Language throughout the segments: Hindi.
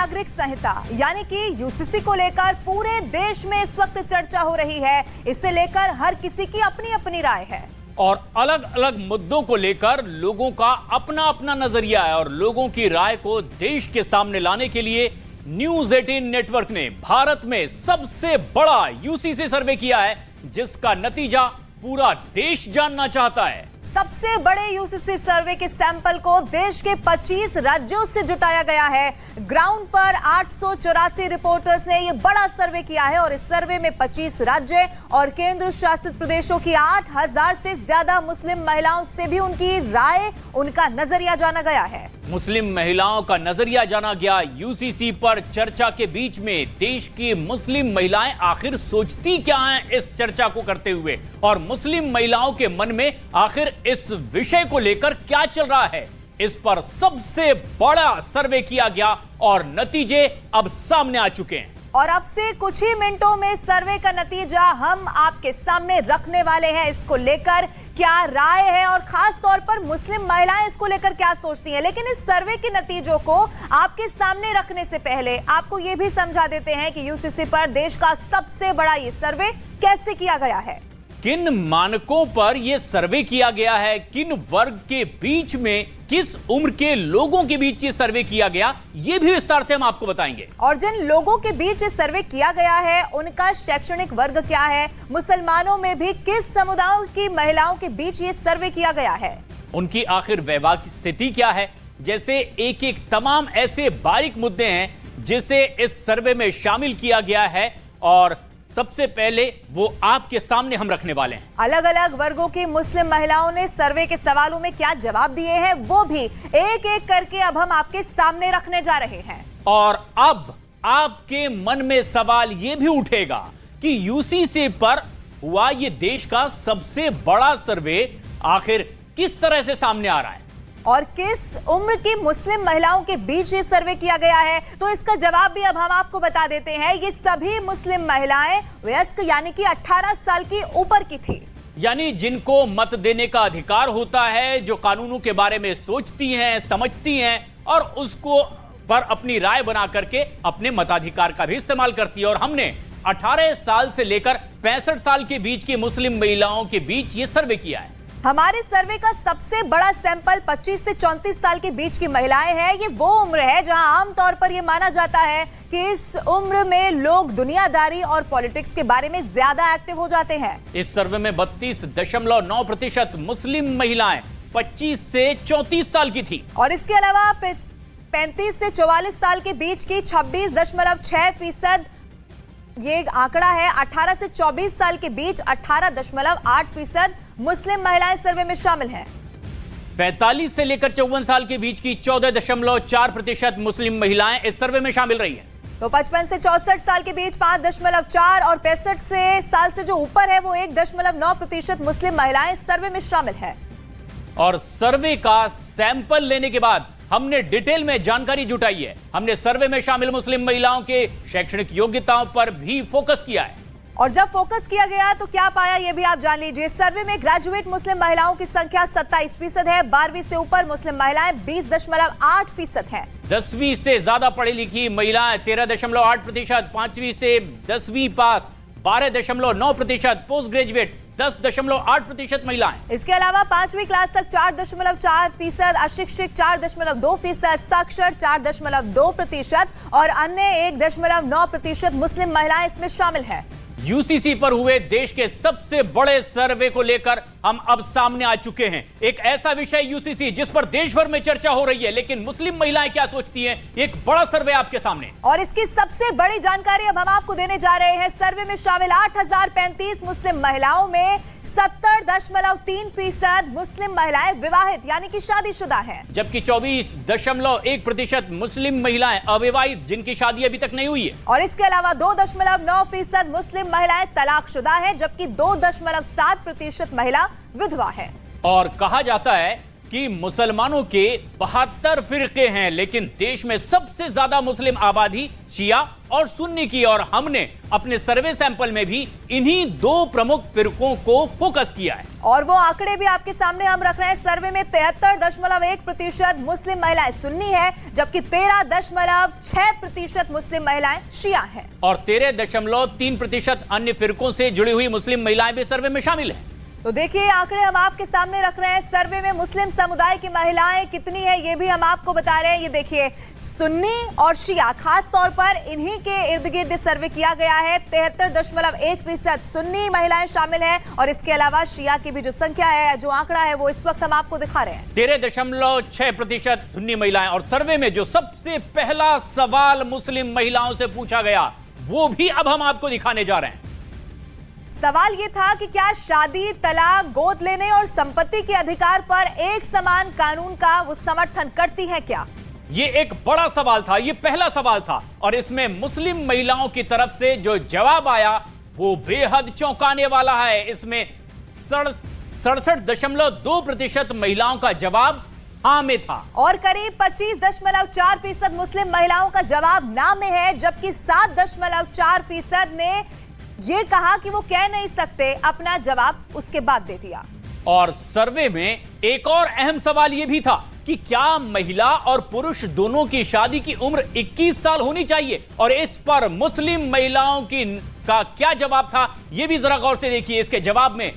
नागरिक संहिता यानी कि यूसीसी को लेकर पूरे देश में इस वक्त चर्चा हो रही है। इसे लेकर हर किसी की अपनी अपनी राय है और अलग अलग मुद्दों को लेकर लोगों का अपना अपना नजरिया है और लोगों की राय को देश के सामने लाने के लिए न्यूज 18 नेटवर्क ने भारत में सबसे बड़ा यूसीसी सर्वे किया है, जिसका नतीजा पूरा देश जानना चाहता है। सबसे बड़े यूसीसी सर्वे के सैंपल को देश के 25 राज्यों से जुटाया गया है। ग्राउंड पर 884 रिपोर्टर्स ने यह बड़ा सर्वे किया है और इस सर्वे में 25 राज्य और केंद्र शासित प्रदेशों की 8000 से ज्यादा मुस्लिम महिलाओं से भी उनकी राय, उनका नजरिया जाना गया है। मुस्लिम महिलाओं का नजरिया जाना गया। यूसीसी पर चर्चा के बीच में देश की मुस्लिम महिलाएं आखिर सोचती क्या हैं इस चर्चा को करते हुए, और मुस्लिम महिलाओं के मन में आखिर इस विषय को लेकर क्या चल रहा है, इस पर सबसे बड़ा सर्वे किया गया और नतीजे अब सामने आ चुके हैं। और अब से कुछ ही मिनटों में सर्वे का नतीजा हम आपके सामने रखने वाले हैं। इसको लेकर क्या राय है और खास तौर पर मुस्लिम महिलाएं इसको लेकर क्या सोचती हैं। लेकिन इस सर्वे के नतीजों को आपके सामने रखने से पहले आपको यह भी समझा देते हैं कि यूसीसी पर देश का सबसे बड़ा ये सर्वे कैसे किया गया है, किन मानकों पर यह सर्वे किया गया है, किन वर्ग के बीच में, किस उम्र के लोगों के बीच ये सर्वे किया गया, ये भी विस्तार से हम आपको बताएंगे। और जिन लोगों के बीच ये सर्वे किया गया है उनका शैक्षणिक वर्ग क्या है, मुसलमानों में भी किस समुदायों की महिलाओं के बीच ये सर्वे किया गया है, उनकी आखिर वैवाहिक स्थिति क्या है, जैसे एक एक तमाम ऐसे बारीक मुद्दे हैं जिसे इस सर्वे में शामिल किया गया है और सबसे पहले वो आपके सामने हम रखने वाले हैं। अलग अलग वर्गों की मुस्लिम महिलाओं ने सर्वे के सवालों में क्या जवाब दिए हैं वो भी एक एक करके अब हम आपके सामने रखने जा रहे हैं। और अब आपके मन में सवाल ये भी उठेगा कि यूसीसी पर हुआ ये देश का सबसे बड़ा सर्वे आखिर किस तरह से सामने आ रहा है और किस उम्र की मुस्लिम महिलाओं के बीच ये सर्वे किया गया है। तो इसका जवाब भी अब हम आपको बता देते हैं। ये सभी मुस्लिम महिलाएं वयस्क यानी कि 18 साल की ऊपर की थी, यानी जिनको मत देने का अधिकार होता है, जो कानूनों के बारे में सोचती हैं, समझती हैं और उसको पर अपनी राय बना करके अपने मताधिकार का भी इस्तेमाल करती है। और हमने 18 साल से लेकर 65 साल के बीच की मुस्लिम महिलाओं के बीच ये सर्वे किया है। हमारे सर्वे का सबसे बड़ा सैंपल 25 से 34 साल के बीच की महिलाएं हैं। ये वो उम्र है जहां आमतौर पर यह माना जाता है कि इस उम्र में लोग दुनियादारी और पॉलिटिक्स के बारे में ज्यादा एक्टिव हो जाते हैं। इस सर्वे में 32.9% मुस्लिम महिलाएं 25 से 34 साल की थी और इसके अलावा 35 से 44 साल के बीच की 26.6%। ये आंकड़ा है। 18 से 24 साल के बीच 18.8% मुस्लिम महिलाएं सर्वे में शामिल हैं। 45 से लेकर 54 साल के बीच की 14.4% मुस्लिम महिलाएं इस सर्वे में शामिल रही हैं। तो 55 से 64 साल के बीच 5.4 और 65 साल से जो ऊपर है वो 1.9% मुस्लिम महिलाएं सर्वे में शामिल है। और सर्वे का सैंपल लेने के बाद हमने डिटेल में जानकारी जुटाई है। हमने सर्वे में शामिल मुस्लिम महिलाओं के शैक्षणिक योग्यताओं पर भी फोकस किया है। और जब फोकस किया गया तो क्या पाया ये भी आप जान लीजिए। सर्वे में ग्रेजुएट मुस्लिम महिलाओं की संख्या 27% है। 12वीं से ऊपर मुस्लिम महिलाएं 20.8% हैं। 10वीं से ज्यादा पढ़ी लिखी महिलाएं 13.8%, 5वीं से 10वीं पास 12.9%, पोस्ट ग्रेजुएट 10.8% महिलाएं। इसके अलावा 5वीं क्लास तक 4.4%, अशिक्षित 4.2%, साक्षर 4.2% और अन्य 1.9% मुस्लिम महिलाएं इसमें शामिल हैं। यूसीसी पर हुए देश के सबसे बड़े सर्वे को लेकर हम अब सामने आ चुके हैं। एक ऐसा विषय यूसीसी जिस पर देश भर में चर्चा हो रही है, लेकिन मुस्लिम महिलाएं क्या सोचती हैं, एक बड़ा सर्वे आपके सामने। और इसकी सबसे बड़ी जानकारी अब हम आपको देने जा रहे हैं। सर्वे में शामिल 8035 मुस्लिम महिलाओं में 70.3% मुस्लिम महिलाएं विवाहित यानी कि शादीशुदा हैं, जबकि 24.1% मुस्लिम महिलाएं अविवाहित जिनकी शादी अभी तक नहीं हुई है। और इसके अलावा 2.9% मुस्लिम महिलाएं तलाकशुदा हैं, जबकि 2.7% महिला विधवा है। और कहा जाता है कि मुसलमानों के 72 फिरके हैं, लेकिन देश में सबसे ज्यादा मुस्लिम आबादी शिया और सुन्नी की, और हमने अपने सर्वे सैंपल में भी इन्हीं दो प्रमुख फिरकों को फोकस किया है। और वो आंकड़े भी आपके सामने हम रख रहे हैं। सर्वे में 73.1% मुस्लिम महिलाएं सुन्नी है, जबकि 13.6% मुस्लिम महिलाएं शिया हैं, और 13.3% अन्य फिरकों से जुड़ी हुई मुस्लिम महिलाएं भी सर्वे में शामिल हैं। तो देखिए आंकड़े हम आपके सामने रख रहे हैं। सर्वे में मुस्लिम समुदाय की महिलाएं कितनी है ये भी हम आपको बता रहे हैं। ये देखिए सुन्नी और शिया, खास तौर पर इन्हीं के इर्द गिर्द सर्वे किया गया है। 73.1% सुन्नी महिलाएं शामिल हैं, और इसके अलावा शिया की भी जो संख्या है, जो आंकड़ा है, वो इस वक्त हम आपको दिखा रहे हैं। 13.6% सुन्नी महिलाएं। और सर्वे में जो सबसे पहला सवाल मुस्लिम महिलाओं से पूछा गया, वो भी अब हम आपको दिखाने जा रहे हैं। सवाल ये था कि क्या शादी, तलाक, गोद लेने और संपत्ति के अधिकार पर एक समान कानून का वो समर्थन करती है क्या? ये एक बड़ा सवाल था, ये पहला सवाल था, और इसमें मुस्लिम महिलाओं की तरफ से जो जवाब आया वो बेहद चौंकाने वाला है। इसमें 67.2% महिलाओं का जवाब हाँ में था, और करीब 25.4% मुस्लिम महिलाओं का जवाब ना में है, जबकि 7.4% ने ये कहा कि वो कह नहीं सकते, अपना जवाब उसके बाद दे दिया। और सर्वे में एक और अहम सवाल यह भी था कि क्या महिला और पुरुष दोनों की शादी की उम्र 21 साल होनी चाहिए, और इस पर मुस्लिम महिलाओं का क्या जवाब था, यह भी जरा गौर से देखिए। इसके जवाब में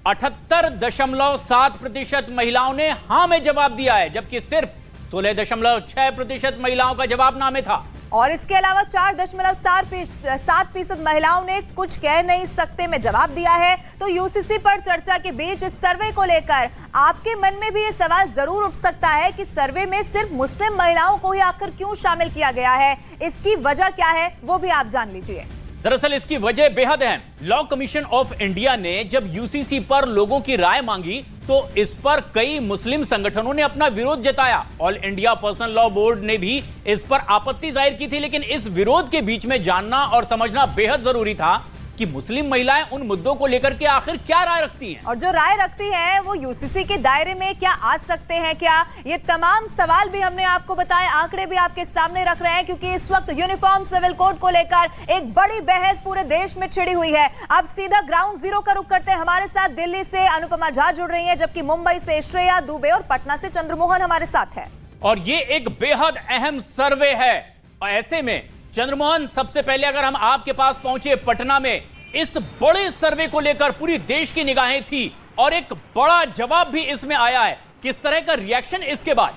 78.7% महिलाओं ने हां में जवाब दिया है, जबकि सिर्फ 16.6% महिलाओं का जवाब ना में था। और इसके अलावा 4.7% महिलाओं ने कुछ कह नहीं सकते में जवाब दिया है। तो यूसीसी पर चर्चा के बीच इस सर्वे को लेकर आपके मन में भी ये सवाल जरूर उठ सकता है कि सर्वे में सिर्फ मुस्लिम महिलाओं को ही आखिर क्यों शामिल किया गया है, इसकी वजह क्या है, वो भी आप जान लीजिए। दरअसल इसकी वजह बेहद अहम। लॉ कमीशन ऑफ इंडिया ने जब यूसीसी पर लोगों की राय मांगी, तो इस पर कई मुस्लिम संगठनों ने अपना विरोध जताया। All India personal law board ने भी इस पर आपत्ति जाहिर की थी, लेकिन इस विरोध के बीच में जानना और समझना बेहद जरूरी था कि मुस्लिम महिलाएं उन मुद्दों को लेकर के आखिर क्या राय रखती हैं, और जो राय रखती हैं वो यूसीसी के दायरे में क्या आ सकते हैं क्या, ये तमाम सवाल भी हमने आपको बताए, आंकड़े भी आपके सामने रख रहे हैं, क्योंकि इस वक्त यूनिफॉर्म सिविल कोड को लेकर एक बड़ी बहस पूरे देश में छिड़ी हुई है। अब सीधा ग्राउंड जीरो का रुख करते हैं। हमारे साथ दिल्ली से अनुपमा झा जुड़ रही है, जबकि मुंबई से श्रेया दुबे और पटना से चंद्रमोहन हमारे साथ है। और ये एक बेहद अहम सर्वे है, और ऐसे में चंद्रमोहन, सबसे पहले अगर हम आपके पास पहुंचे पटना में, इस बड़े सर्वे को लेकर पूरी देश की निगाहें थी और एक बड़ा जवाब भी इसमें आया है, किस तरह का रिएक्शन इसके बाद?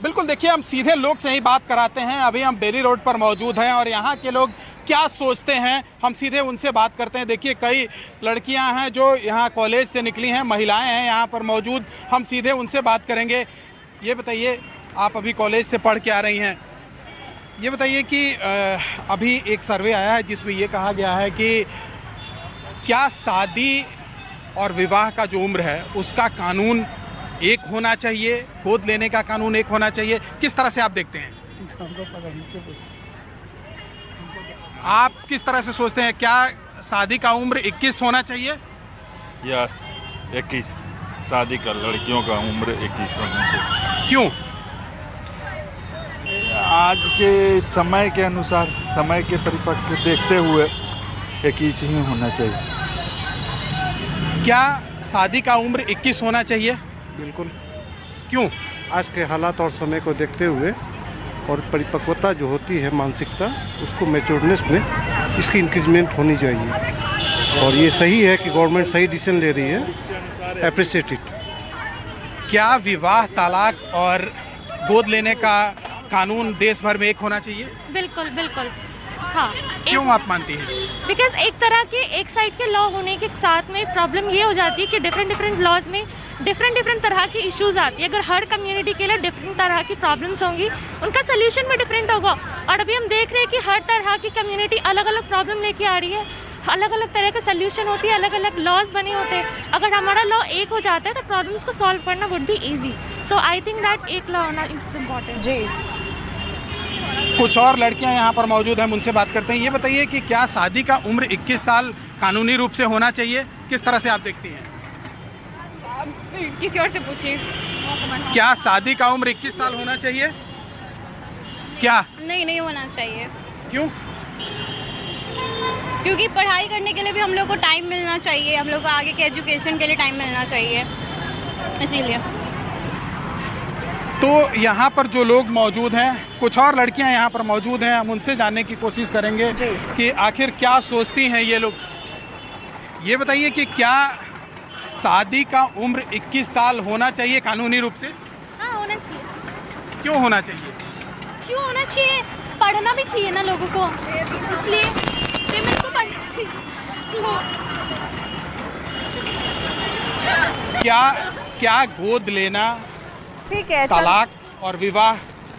बिल्कुल, देखिए हम सीधे लोग से ही बात कराते हैं। अभी हम बेली रोड पर मौजूद हैं और यहाँ के लोग क्या सोचते हैं, हम सीधे उनसे बात करते हैं। देखिए कई लड़कियां हैं जो यहाँ कॉलेज से निकली हैं, महिलाएं हैं यहाँ पर मौजूद, हम सीधे उनसे बात करेंगे। ये बताइए, आप अभी कॉलेज से पढ़ के आ रही हैं, ये बताइए कि अभी एक सर्वे आया है जिसमें ये कहा गया है कि क्या शादी और विवाह का जो उम्र है उसका कानून एक होना चाहिए, गोद लेने का कानून एक होना चाहिए, किस तरह से आप देखते हैं? हमको पता नहीं। आप किस तरह से सोचते हैं, क्या शादी का उम्र 21 होना चाहिए? यस, 21 शादी का, लड़कियों का उम्र 21 होना चाहिए। क्यों? आज के समय के अनुसार, समय के परिपक्व देखते हुए 21 ही होना चाहिए। क्या शादी का उम्र 21 होना चाहिए? बिल्कुल। क्यों? आज के हालात और समय को देखते हुए और परिपक्वता जो होती है, मानसिकता, उसको मैच्योरनेस में इसकी इंक्रीजमेंट होनी चाहिए, और ये सही है कि गवर्नमेंट सही डिसीजन ले रही है, एप्रिशिएट इट। क्या विवाह, तलाक और गोद लेने का कानून देश भर में एक होना चाहिए? बिल्कुल बिल्कुल, हाँ। क्यों आप मानती हैं? बिकॉज एक तरह के एक साइड के लॉ होने के साथ में प्रॉब्लम ये हो जाती है कि डिफरेंट लॉज में डिफरेंट तरह की इश्यूज आती है। अगर हर कम्युनिटी के लिए डिफरेंट तरह की प्रॉब्लम्स होंगी, उनका सोल्यूशन भी डिफरेंट होगा। और अभी हम देख रहे हैं कि हर तरह की कम्युनिटी अलग अलग प्रॉब्लम लेके आ रही है, अलग अलग तरह का सोल्यूशन होती है, अलग अलग लॉज बने होते हैं। अगर हमारा लॉ एक हो जाता है तो प्रॉब्लम्स को सॉल्व करना would be easy. So I think that एक लॉ होना इज इम्पॉर्टेंट। जी, कुछ और लड़कियां यहाँ पर मौजूद हैं, उनसे बात करते हैं। ये बताइए कि क्या शादी का उम्र 21 साल कानूनी रूप से होना चाहिए, किस तरह से आप देखती हैं? किसी और से पूछिए। क्या शादी का उम्र 21 साल होना चाहिए? क्या? नहीं होना चाहिए, क्यों? क्योंकि पढ़ाई करने के लिए भी हम लोग को टाइम मिलना चाहिए, हम लोग को आगे के एजुकेशन के लिए टाइम मिलना चाहिए, इसीलिए। तो यहाँ पर जो लोग मौजूद हैं, कुछ और लड़कियाँ यहाँ पर मौजूद हैं, हम उनसे जानने की कोशिश करेंगे कि आखिर क्या सोचती हैं ये लोग। ये बताइए कि क्या शादी का उम्र 21 साल होना चाहिए कानूनी रूप से? हाँ, होना चाहिए। क्यों होना चाहिए? क्यों होना चाहिए? पढ़ना भी चाहिए ना लोगों को, इसलिए पेमेंट को पढ़ना चाहिए। क्या गोद लेना, ठीक है, तलाक और विवाह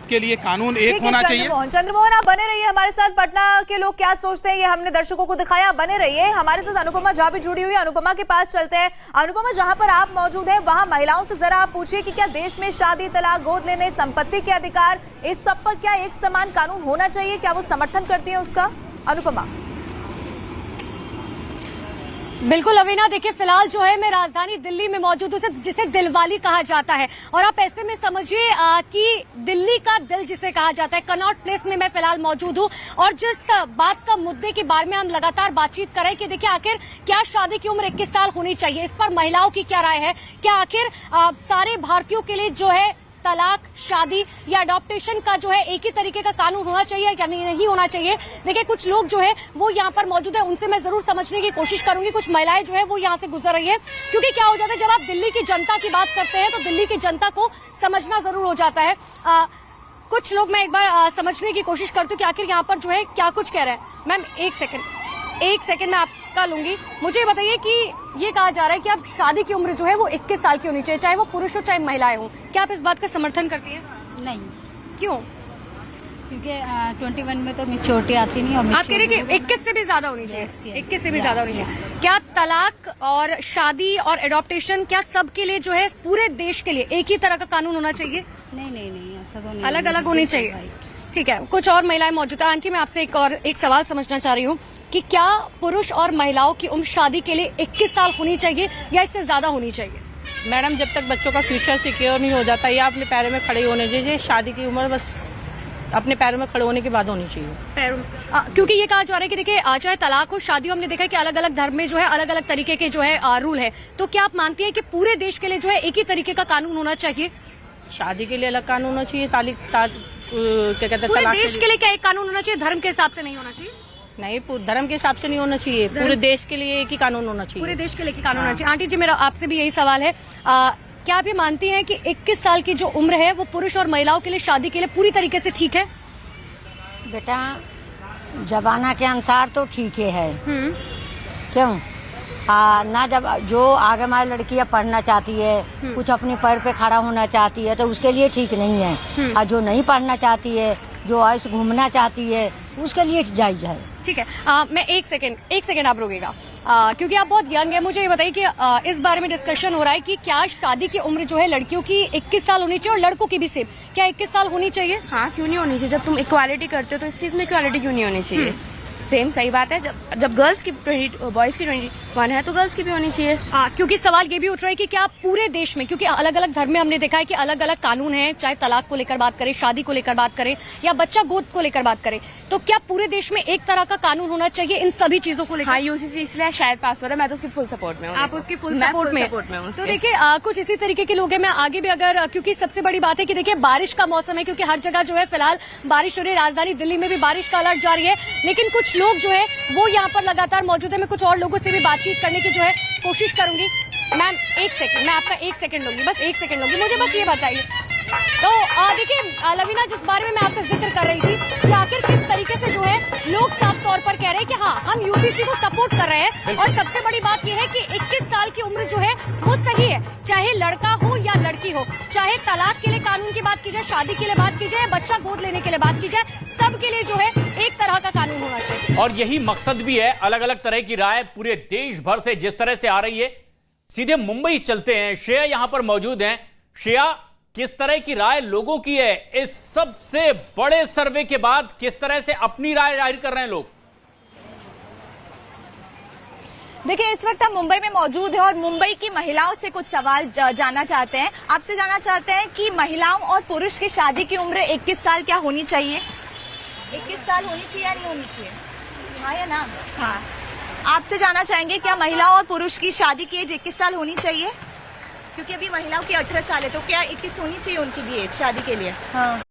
के लिए कानून एक होना चाहिए? चंद्रमोहन, आप बने रहिए हमारे साथ। पटना के लोग क्या सोचते हैं ये हमने दर्शकों को दिखाया। बने रहिए हमारे साथ। अनुपमा झा भी जुड़ी हुई है, अनुपमा के पास चलते हैं। अनुपमा, जहां पर आप मौजूद हैं वहां महिलाओं से जरा आप पूछिए कि क्या देश में शादी, तलाक, गोद लेने, संपत्ति के अधिकार, इस सब पर क्या एक समान कानून होना चाहिए? क्या वो समर्थन करती है उसका? अनुपमा। बिल्कुल अविना, देखिए फिलहाल जो है मैं राजधानी दिल्ली में मौजूद हूँ, जिसे दिलवाली कहा जाता है। और आप ऐसे में समझिए कि दिल्ली का दिल जिसे कहा जाता है, कनॉट प्लेस में मैं फिलहाल मौजूद हूँ। और जिस बात का मुद्दे के बारे में हम लगातार बातचीत कर रहे हैं कि देखिए आखिर क्या शादी की उम्र 21 साल होनी चाहिए, इस पर महिलाओं की क्या राय है? क्या आखिर सारे भारतीयों के लिए जो है तलाक, शादी या अडॉप्टेशन का जो है एक ही तरीके का कानून होना चाहिए या नहीं होना चाहिए? देखिए कुछ लोग जो है वो यहाँ पर मौजूद है, उनसे मैं जरूर समझने की कोशिश करूंगी। कुछ महिलाएं जो है वो यहाँ से गुजर रही है, क्योंकि क्या हो जाता है जब आप दिल्ली की जनता की बात करते हैं तो दिल्ली की जनता को समझना जरूर हो जाता है। कुछ लोग, मैं एक बार समझने की कोशिश करती हूँ कि आखिर यहाँ पर जो है क्या कुछ कह रहे हैं। मैम एक सेकंड मैं आपका लूंगी। मुझे बताइए कि ये कहा जा रहा है कि अब शादी की उम्र जो है वो 21 साल की होनी चाहिए, चाहे वो पुरुष हो चाहे महिलाएं हो। क्या आप इस बात का समर्थन करती हैं? नहीं, क्यों? क्योंकि 21 में तो मेच्योरिटी आती नहीं। और आप कह रहे हैं कि 21 से भी ज्यादा होनी चाहिए? 21 से भी ज्यादा होनी चाहिए। क्या तलाक और शादी और एडॉप्टेशन क्या सबके लिए जो है पूरे देश के लिए एक ही तरह का कानून होना चाहिए? नहीं, ऐसा तो नहीं, अलग अलग होनी चाहिए। ठीक है, कुछ और महिलाएं मौजूद है। आंटी, मैं आपसे एक सवाल समझना चाह रही हूँ कि क्या पुरुष और महिलाओं की उम्र शादी के लिए 21 साल होनी चाहिए या इससे ज्यादा होनी चाहिए? मैडम, जब तक बच्चों का फ्यूचर सिक्योर नहीं हो जाता या अपने पैरों में खड़े होने चाहिए, शादी की उम्र बस अपने पैरों में खड़े होने के बाद होनी चाहिए। क्योंकि ये कहा जा रहा है कि देखिए चाहे तलाक हो, शादी हो, हमने देखा है कि अलग अलग धर्म में जो है अलग अलग तरीके के जो है रूल है। तो क्या आप मानती है कि पूरे देश के लिए जो है एक ही तरीके का कानून होना चाहिए? शादी के लिए अलग कानून होना चाहिए, क्या कहते हैं, पूरे तलाक देश के लिए क्या एक कानून होना चाहिए? धर्म के हिसाब से नहीं होना चाहिए? नहीं, धर्म के हिसाब से नहीं होना चाहिए, पूरे देश के लिए एक ही कानून होना चाहिए। पूरे देश के लिए एक ही कानून होना चाहिए। आंटी जी, मेरा आपसे भी यही सवाल है, क्या आप ये मानती हैं कि 21 साल की जो उम्र है वो पुरुष और महिलाओं के लिए शादी के लिए पूरी तरीके से ठीक है? बेटा, जमाना के अनुसार तो ठीक ही है। क्यों ना, जब जो आगे हमारी लड़कियां पढ़ना चाहती है, कुछ अपने पैर पे खड़ा होना चाहती है तो उसके लिए ठीक नहीं है। और जो नहीं पढ़ना चाहती है, जो ऐसे घूमना चाहती है, उसके लिए जायज है। ठीक है, मैं एक सेकंड आप रुकेगा, क्योंकि आप बहुत यंग है। मुझे ये बताइए कि इस बारे में डिस्कशन हो रहा है कि क्या शादी की उम्र जो है लड़कियों की 21 साल होनी चाहिए और लड़कों की भी सेम, क्या 21 साल होनी चाहिए? हाँ, क्यों नहीं होनी चाहिए? जब तुम इक्वालिटी करते हो तो इस चीज में इक्वालिटी क्यों नहीं होनी चाहिए? सेम, सही बात है। जब गर्ल्स की बॉयज की 21 है तो गर्ल्स की भी होनी चाहिए। क्योंकि सवाल ये भी उठ रहा है कि क्या पूरे देश में, क्योंकि अलग अलग धर्म में हमने देखा है कि अलग अलग कानून है, चाहे तलाक को लेकर बात करें, शादी को लेकर बात करें या बच्चा गोद को लेकर बात करें, तो क्या पूरे देश में एक तरह का कानून होना चाहिए इन सभी चीजों को लेकर? हाँ, यूसीसी इसलिए शायद पास हो रहा है, मैं तो उसकी फुल सपोर्ट में हूँ। आप उसकी फुल सपोर्ट में हूँ। तो देखिए कुछ इसी तरीके के लोग हैं। मैं आगे भी अगर, क्योंकि सबसे बड़ी बात है कि देखिए बारिश का मौसम है, क्योंकि हर जगह जो है फिलहाल बारिश हो रही है, राजधानी दिल्ली में भी बारिश का अलर्ट जारी है, लेकिन कुछ लोग जो है वो यहाँ पर लगातार मौजूद है। मैं कुछ और लोगों से भी बातचीत करने की जो है कोशिश करूंगी। मैम एक सेकंड, मैं आपका 1 सेकंड लूंगी, बस 1 सेकंड लूंगी। मुझे बस ये बताइए, तो देखिए लवीना, जिस बारे में मैं आपसे जिक्र कर रही थी कि आखिर किस तरीके से जो है लोग साफ तौर पर कह रहे हैं कि हाँ, हम यूजीसी को सपोर्ट कर रहे हैं, और सबसे बड़ी बात यह है कि 21 साल की उम्र जो है वो सही है, चाहे लड़का हो या लड़की हो, चाहे तलाक के लिए कानून की बात की जाए, शादी के लिए बात की जाए, बच्चा गोद लेने के लिए बात की जाए, सबके लिए जो है एक तरह का कानून होना चाहिए। और यही मकसद भी है। अलग अलग तरह की राय पूरे देश भर से जिस तरह से आ रही है, सीधे मुंबई चलते हैं। श्रेया यहां पर मौजूद हैं। श्रेया, किस तरह की राय लोगों की है इस सबसे बड़े सर्वे के बाद? किस तरह से अपनी राय जाहिर कर रहे हैं लोग? देखिए, इस वक्त हम मुंबई में मौजूद हैं और मुंबई की महिलाओं से कुछ सवाल जानना चाहते हैं। आपसे जानना चाहते हैं कि महिलाओं और पुरुष की शादी की उम्र 21 साल क्या होनी चाहिए? 21 साल होनी चाहिए या नहीं होनी चाहिए? हाँ या ना? हाँ। आपसे जानना चाहेंगे क्या महिलाओं और पुरुष की शादी की एज 21 साल होनी चाहिए? क्योंकि अभी महिलाओं की 18 साल है, तो क्या 21 होनी चाहिए उनकी भी एज शादी के लिए? हाँ।